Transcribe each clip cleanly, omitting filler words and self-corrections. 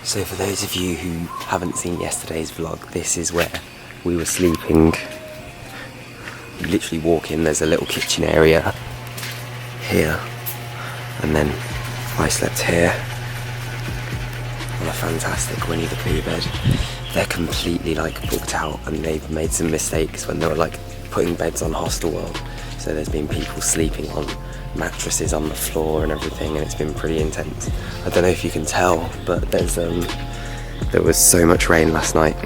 So for those of you who haven't seen yesterday's vlog, this is where we were sleeping. You literally walk in, there's a little kitchen area here, and then I slept here on a fantastic Winnie the Pooh bed. They're completely like booked out, and they've made some mistakes when they were like putting beds on Hostel World. So there's been people sleeping on mattresses on the floor and everything, and it's been pretty intense. I don't know if you can tell, but there was so much rain last night.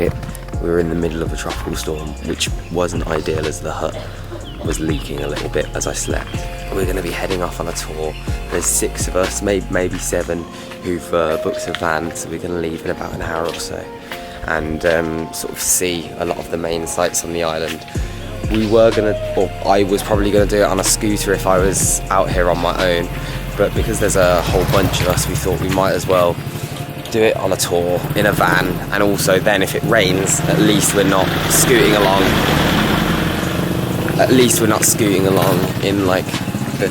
We were in the middle of a tropical storm, which wasn't ideal, as the hut was leaking a little bit as I slept. We're going to be heading off on a tour. There's 6 of us, maybe 7, who've booked a van, so we're going to leave in about an hour or so, and sort of see a lot of the main sites on the island. We were going to, or I was probably going to do it on a scooter if I was out here on my own, but because there's a whole bunch of us, we thought we might as well do it on a tour in a van, and also then if it rains, at least we're not scooting along. At least we're not scooting along in like the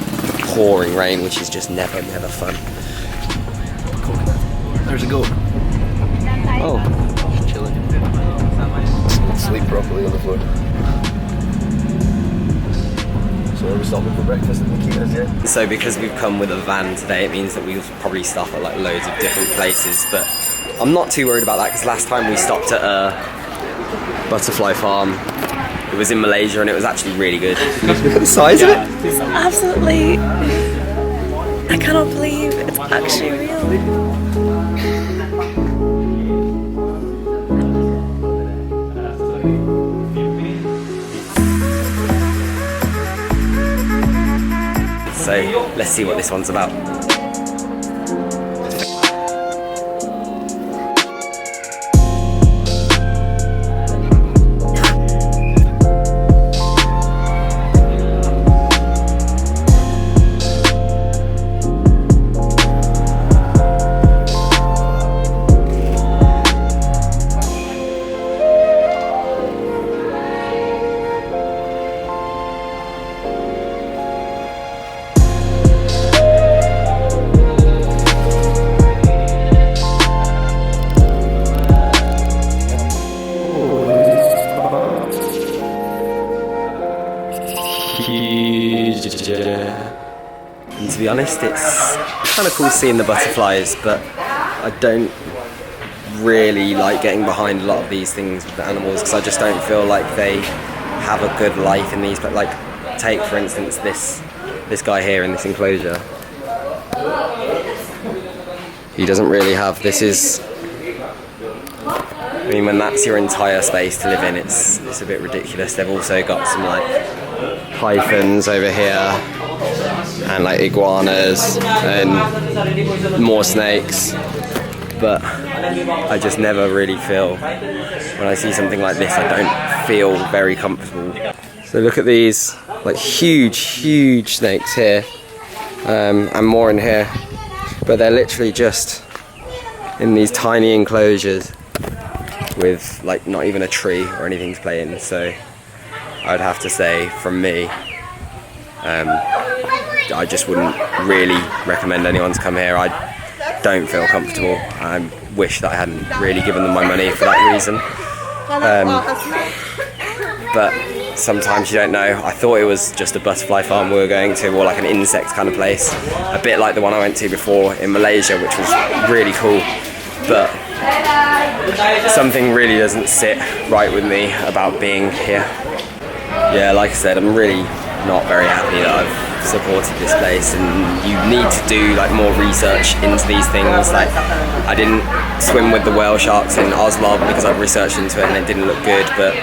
pouring rain, which is just never fun. There's a goat. Oh, Just chilling. Sleep properly on the floor. So are we stopping for breakfast at Nikita's yet? so because we've come with a van today, it means that we'll probably stop at like loads of different places, but I'm not too worried about that, because last time we stopped at a butterfly farm. It was in Malaysia and it was actually really good. Look at the size of it. It's absolutely, I cannot believe it's actually real. So let's see what this one's about. And to be honest, it's kind of cool seeing the butterflies, but I don't really like getting behind a lot of these things with the animals, because I just don't feel like they have a good life in these. But like, take for instance this guy here in this enclosure. He doesn't really have, this is, I mean, when that's your entire space to live in, it's a bit ridiculous. They've also got some like pythons over here, and like iguanas and more snakes, but I just never really feel, when I see something like this, I don't feel very comfortable. So look at these like huge snakes here, and more in here, but they're literally just in these tiny enclosures with like not even a tree or anything to play in. So I'd have to say, from me, I just wouldn't really recommend anyone to come here. I don't feel comfortable. I wish that I hadn't really given them my money for that reason. But sometimes you don't know. I thought it was just a butterfly farm we were going to, or like an insect kind of place, a bit like the one I went to before in Malaysia, which was really cool. But something really doesn't sit right with me about being here. Yeah, like I said, I'm really not very happy that I've supported this place, and you need to do like more research into these things. Like, I didn't swim with the whale sharks in Oslo because I've researched into it and it didn't look good, but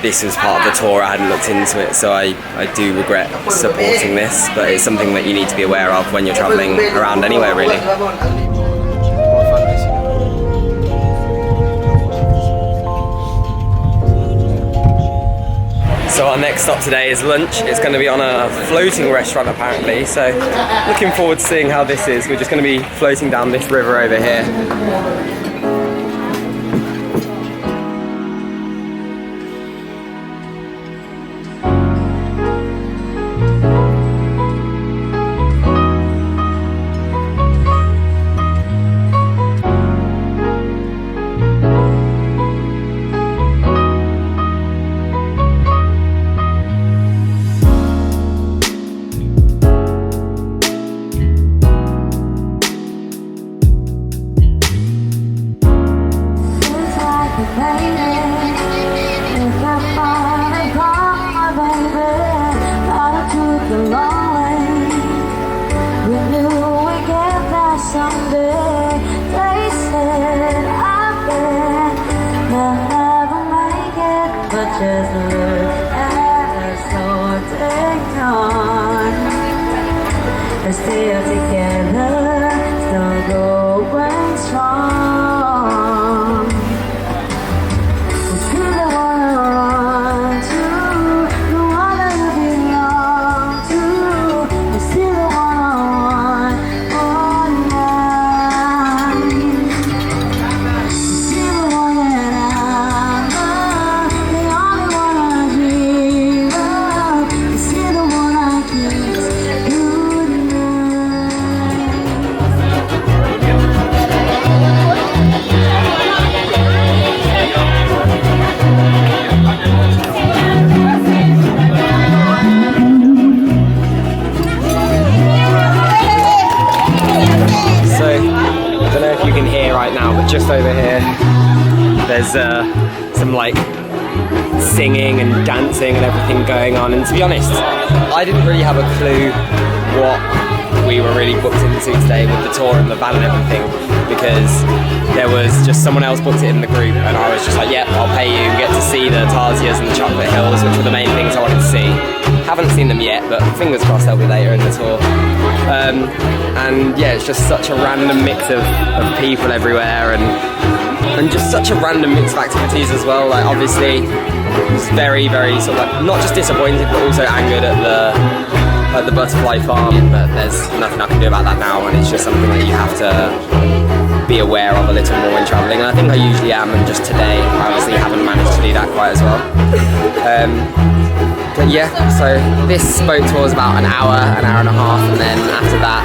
this was part of the tour, I hadn't looked into it, so I do regret supporting this, but it's something that you need to be aware of when you're travelling around anywhere, really. So our next stop today is lunch. It's going to be on a floating restaurant apparently, so looking forward to seeing how this is. We're just going to be floating down this river over here. someday. They said I bet they'll never make it, but just look as so take on. They're still together, still going strong. They still the one I run to, the one that you belong to. They still the one I want all night. They still the one that I love, the only one I dream of. They still the one I kiss goodnight. So, I don't know if you can hear right now, but just over here, there's some like singing and dancing and everything going on. And to be honest, I didn't really have a clue what we were really booked into today with the tour and the van and everything, because there was just someone else booked it in the group, and I was just like, yep, I'll pay you, get to see the Tarsiers and the Chocolate Hills, which were the main things I wanted to see. Haven't seen them yet, but fingers crossed they'll be later in the tour. And yeah, it's just such a random mix of people everywhere, and just such a random mix of activities as well. Like obviously, it's very, very sort of like not just disappointed, but also angered at the butterfly farm. But there's nothing I can do about that now, and it's just something that you have to be aware of a little more when travelling. And I think I usually am, and just today I obviously haven't managed to do that quite as well. But yeah, so this boat tour is about an hour and a half, and then after that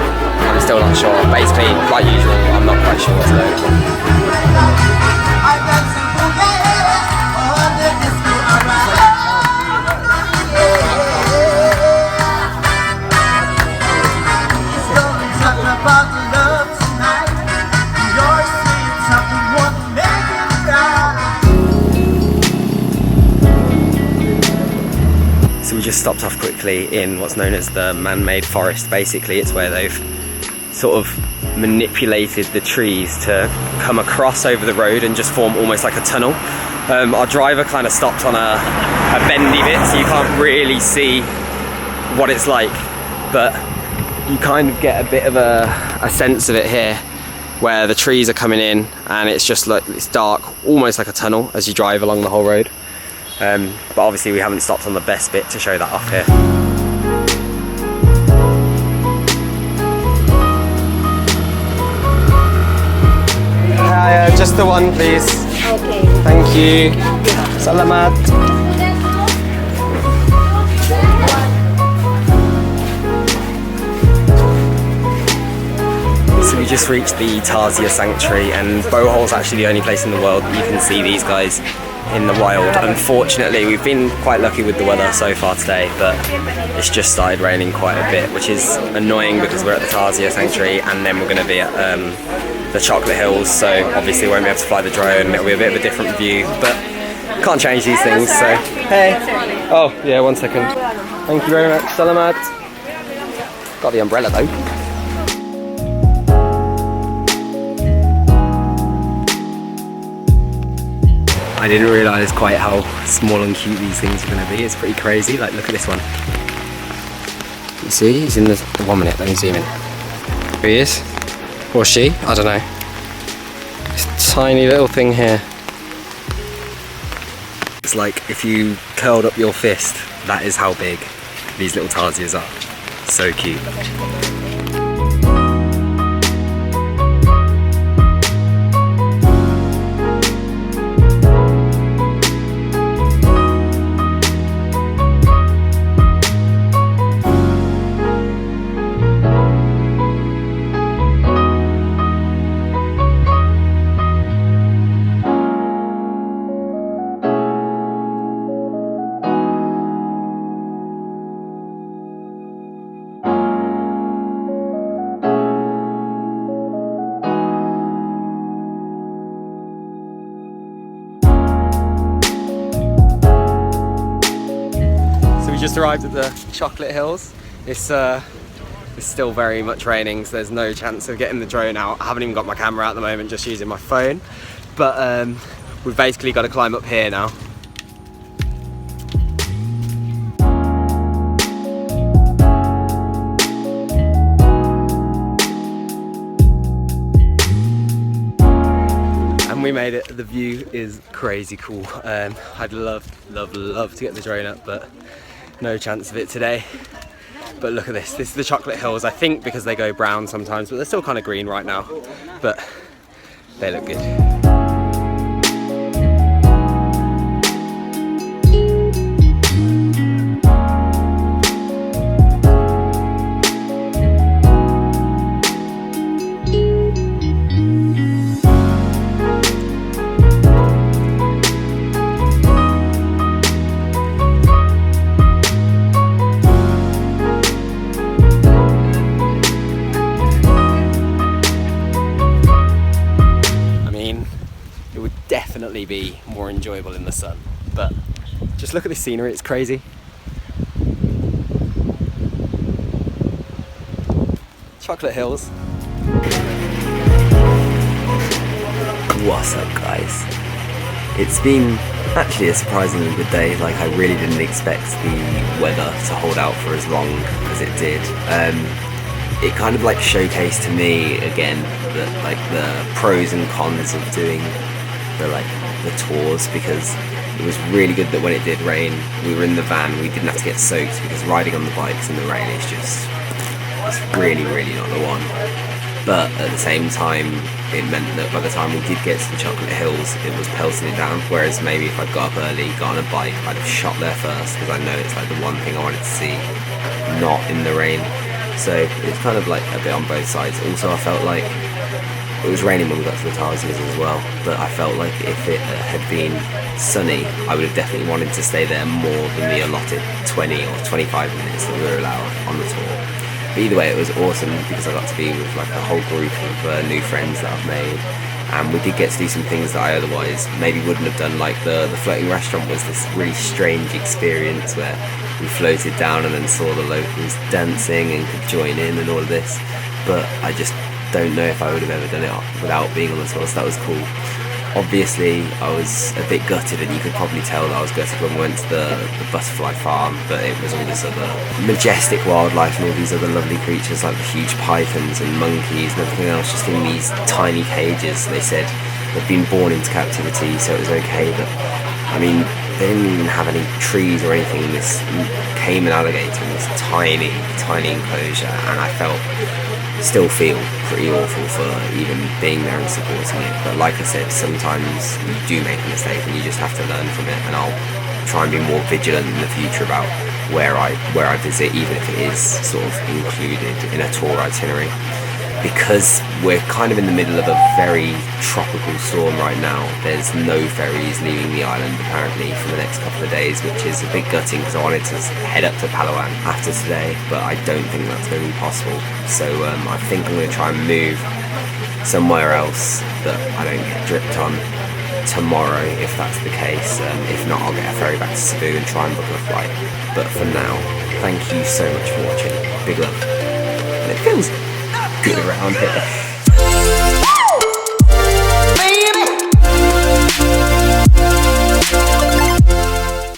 I'm still not sure. Basically, like usual, I'm not quite sure So we just stopped off quickly in what's known as the man-made forest. Basically, it's where they've sort of manipulated the trees to come across over the road and just form almost like a tunnel. Our driver kind of stopped on a bendy bit, so you can't really see what it's like, but you kind of get a bit of a sense of it here, where the trees are coming in and it's just like, it's dark, almost like a tunnel as you drive along the whole road. But obviously we haven't stopped on the best bit to show that off here. Just the one, please. Okay. Thank you. Salamat. So we just reached the Tarsier Sanctuary, and Bohol's actually the only place in the world that you can see these guys in the wild. Unfortunately, we've been quite lucky with the weather so far today, but it's just started raining quite a bit, which is annoying because we're at the Tarsier Sanctuary and then we're going to be at the Chocolate Hills, so obviously we won't be able to fly the drone. It'll be a bit of a different view, but can't change these things, so hey. Oh yeah, 1 second. Thank you very much. Salamat. Got the umbrella though. I didn't realise quite how small and cute these things are going to be. It's pretty crazy. Like, look at this one. You see? He's in the... 1 minute, let me zoom in. Here he is. Or she, I don't know. This tiny little thing here. It's like if you curled up your fist, that is how big these little tarsiers are. So cute. Just arrived at the Chocolate Hills. It's It's still very much raining, so there's no chance of getting the drone out. I haven't even got my camera at the moment, just using my phone. But we've basically got to climb up here now. And we made it. The view is crazy cool. I'd love to get the drone up, but no chance of it today. But look at this. This is the chocolate hills. I think because they go brown sometimes, but they're still kind of green right now. But they look good. Definitely be more enjoyable in the sun, but just look at this scenery, it's crazy. Chocolate hills. What's up, guys? It's been actually a surprisingly good day. Like, I really didn't expect the weather to hold out for as long as it did. It kind of like showcased to me again that like the pros and cons of doing the tours, because it was really good that when it did rain, we were in the van, we didn't have to get soaked, because riding on the bikes in the rain is just, it's really not the one. But at the same time, it meant that by the time we did get to the chocolate hills, it was pelting it down, whereas maybe if I'd got up early, got on a bike, I'd have shot there first, because I know it's like the one thing I wanted to see, not in the rain. So it's kind of like a bit on both sides. Also, I felt like it was raining when we got to the Tarsiers as well, but I felt like if it had been sunny, I would have definitely wanted to stay there more than the allotted 20 or 25 minutes that we were allowed on the tour. But either way, it was awesome because I got to be with like a whole group of new friends that I've made, and we did get to do some things that I otherwise maybe wouldn't have done. Like the floating restaurant was this really strange experience where we floated down and then saw the locals dancing and could join in and all of this, but I just don't know if I would have ever done it without being on the tour, so that was cool. Obviously, I was a bit gutted, and you could probably tell that I was gutted when we went to the butterfly farm, but it was all this other majestic wildlife and all these other lovely creatures like the huge pythons and monkeys and everything else just in these tiny cages. They said they'd been born into captivity, so it was okay, but I mean, they didn't even have any trees or anything. This caiman alligator in this tiny enclosure, and I still feel pretty awful for even being there and supporting it. But like I said, sometimes you do make a mistake and you just have to learn from it, and I'll try and be more vigilant in the future about where I visit, even if it is sort of included in a tour itinerary. Because we're kind of in the middle of a very tropical storm right now, there's no ferries leaving the island apparently for the next couple of days, which is a bit gutting because I wanted to head up to Palawan after today, but I don't think that's going to be possible. So I think I'm going to try and move somewhere else that I don't get dripped on tomorrow, if that's the case. If not, I'll get a ferry back to Cebu and try and book a flight. But for now, thank you so much for watching. Big love. And it feels good around here.